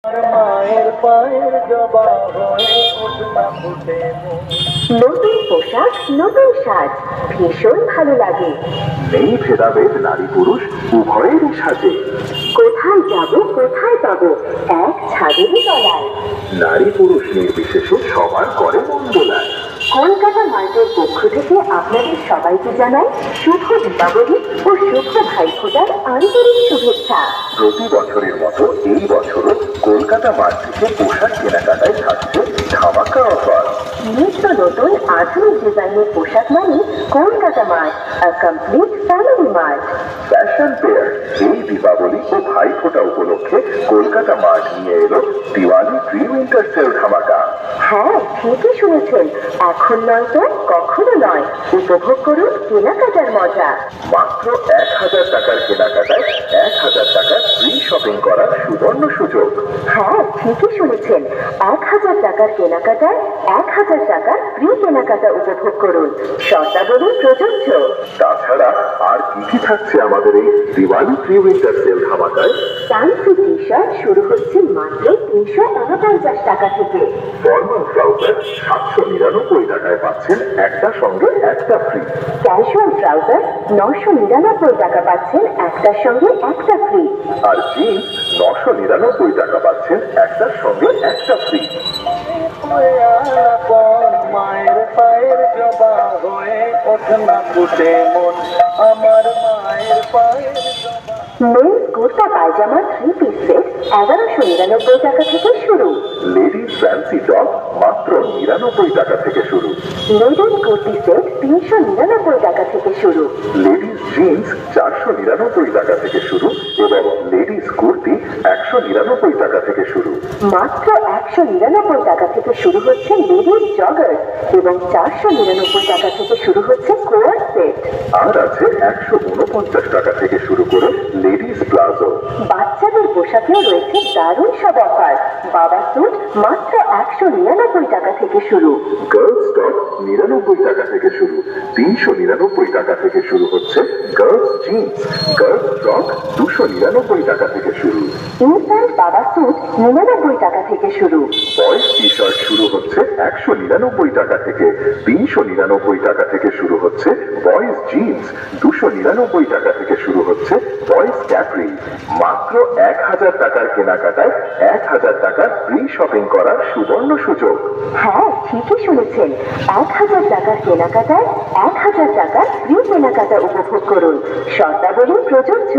মায়ের পায়ের জবা হয়ে উঠবা ফুটে মন। নতুন পোশাক, নতুন সাজ, ভীষণ ভালো লাগে। নেই ভেদাভেদ নারী পুরুষ উভয়েরই সাজে। কোথায় যাব, কোথায় পাবো, এক ছাদেরই তলায়। নারী পুরুষ নির্বিশেষে সবার করে মন দোলায়। কলকাতা মার্টের পক্ষ থেকে আপনাদের সবাইকে জানাই শুভ দীপাবলি ও শুভ ভাইফোঁটার আন্তরিক শুভেচ্ছা। প্রতি বছরের মতো এই বছরও কলকাতা মার্ট থেকে পোশাক কেনাকাটায় থাকছে ধামাকা অফার। নিত্য নতুন আধুনিক ডিজাইনের পোশাক মানে Kolkata mart, a complete family mart. Fashion fair এই দীপাবলি ও ভাইফোঁটা উপলক্ষে কলকাতা মার্ট নিয়ে এলো দিওয়ালি প্রি উইন্টার সেল ধামাকা। হ্যাঁ, ঠিকই শুনেছেন, এখন নয় তো কখনো নয়। উপভোগ করুন কেনাকাটার মজা। মাত্র 1000 টাকার কেনাকাটায় 1000 টাকার ফ্রি শপিং করার সুবর্ণ সুযোগ। হ্যাঁ, ঠিকই শুনেছেন, 1000 টাকার কেনাকাটায় 1000 টাকার ফ্রি কেনাকাটা উপভোগ করুন। শর্তাবলী প্রযোজ্য। তাছাড়া আর কি কি থাকছে আমাদের এই দিওয়ালি প্রি উইন্টার সেল ধামাকায়? ফ্যান্সি টি শার্ট শুরু হচ্ছে মাত্র 349 টাকা থেকে। ফর্মাল ট্রাউজার 799 টাকায় পাচ্ছেন একটা সঙ্গে একটা ফ্রি। ক্যাজুয়াল ট্রাউজার 999 টাকা পাচ্ছেন একটার সঙ্গে একটা ফ্রি। আর জিন্স 999 টাকা পাচ্ছেন একটার সঙ্গে একটা ফ্রি। মায়ের পায়ের জবা হয়ে ওঠনা ফুটে মন। আমার মায়ের পায়ের জবা। মেন্স কুর্তা পায়জামা 3 পিস সেট 1199 টাকা থেকে শুরু। লেডিস ফ্যান্সি টপ মাত্র 99 টাকা থেকে শুরু। লেডিস কুর্তি সেট 399 টাকা থেকে শুরু। লেডিস জিন্স 499 টাকা থেকে শুরু এবং লেডিস কুর্তি 199 টাকা থেকে শুরু। মাত্র 199 টাকা থেকে শুরু হচ্ছে লেডিস জগার এবং 499 টাকা থেকে শুরু হচ্ছে কোয়ার সেট। আর আছে 149 টাকা থেকে শুরু করে লেডিস প্লাজো। বাচ্চাদের পোশাকেও রয়েছে দারুণ সব অফার। বাবা স্যুট মাত্র 199 টাকা থেকে শুরু। গার্লস টপ 99 টাকা থেকে শুরু। 399 টাকা থেকে শুরু হচ্ছে গার্লস জিন্স। গার্লস ফ্রক 299 টাকা থেকে শুরু। ইনফ্যান্ট বাবা স্যুট 99 টাকা থেকে শুরু। বয়েজ টি শার্ট শুরু হচ্ছে 199 টাকা থেকে। 399 টাকা থেকে শুরু হচ্ছে বয়েজ জিন্স। 299 টাকা থেকে শুরু হচ্ছে বয়েজ ক্যাপ্রি। মাত্র 1000 টাকার কেনাকাটায় 1000 টাকার ফ্রি শপিং করার সুবর্ণ সুযোগ। হ্যাঁ, ঠিকই শুনেছেন, 1000 টাকার কেনাকাটায় 1000 টাকার ফ্রি কেনাকাটা উপভোগ করুন। শর্তাবলী প্রযোজ্য।